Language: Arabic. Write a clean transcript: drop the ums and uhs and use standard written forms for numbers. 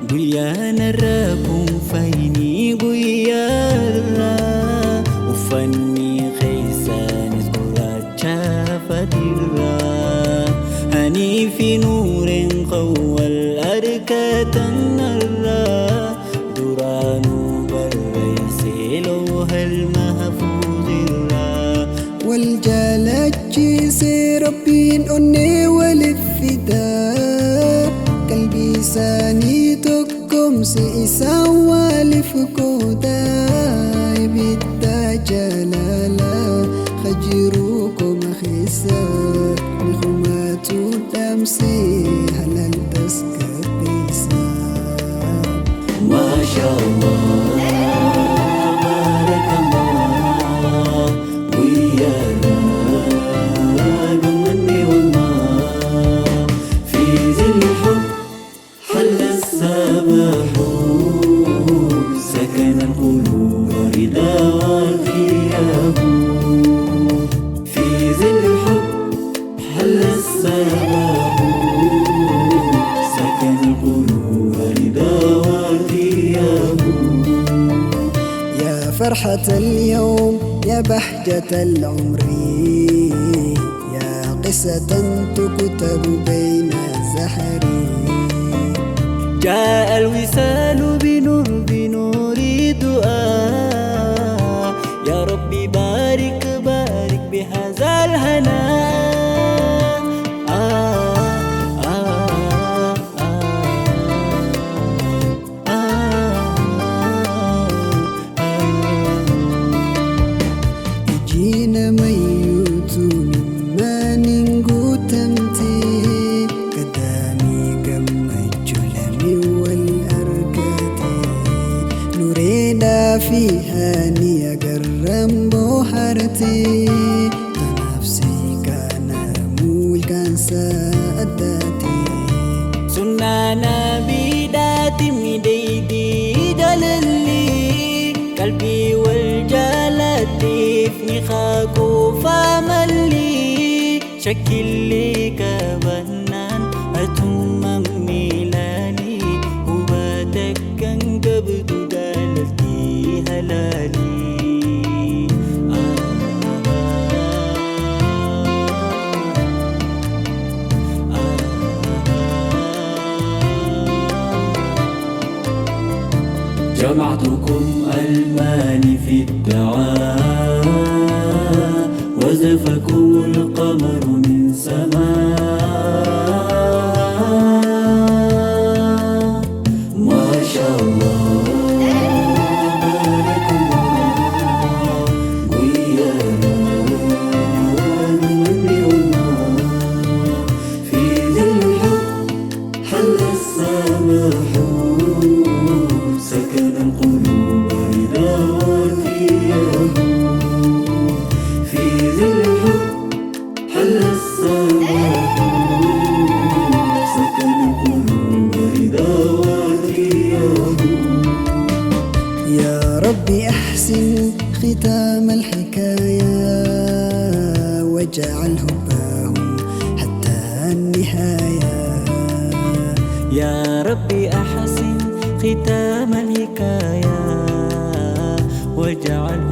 Guyyaana rakkoon fayyinii guyyaarraa uffanni keessaanis gurraacha fadiirraaanii fi nuureen qawwal arkatannarraa duraanuu barreessee loohal mahfuuzirraa wal jaalachiisee rabbiin onnee waliif fidaa qalbii isaanii tokkomse isaan waliif qoodaa ibidda jaalalaa khajiruu koma keessa milkumaatu dhamsee halal tasgabbeessa. Masha Allah tabarakallah guyyaana gammanne walmaa fi zilli hub حل الصباح سكن القلوب رضا والغياب في ظل الحب حل الصباح سكن القلوب رضا والغياب يا فرحة اليوم يا بهجة العمر يا قصة تكتب بين الزهر جاء الوصال بنور دعاء يا ربي بارك بارك بهذا الهناء جينا ميوت مما ننقو تمتي قدامي نورينا فيها نيقرم بوحرتي تنفسي كان مول كان سادتي سنانا بيداتي مديدي جلالي قلبي والجالاتي في خاكو فاملي شكل لي كبنان أتمم ميلاني وباتك كان قبضو دالتي هلالي جمعتكم ألماني في الدعاء وزفكم القمر من سماء ما شاء الله بارك الله guyyaana gammanne walmaa في ظل الحب حل الصباح سكن القلوب رضا والغياب في ظل الحب حل الصباح سكن القلوب رضا والغياب يا ربي أحسن ختام الحكاية واجعل حبهم حتى النهاية يا ربي أحسن ختام الحكاية واجعله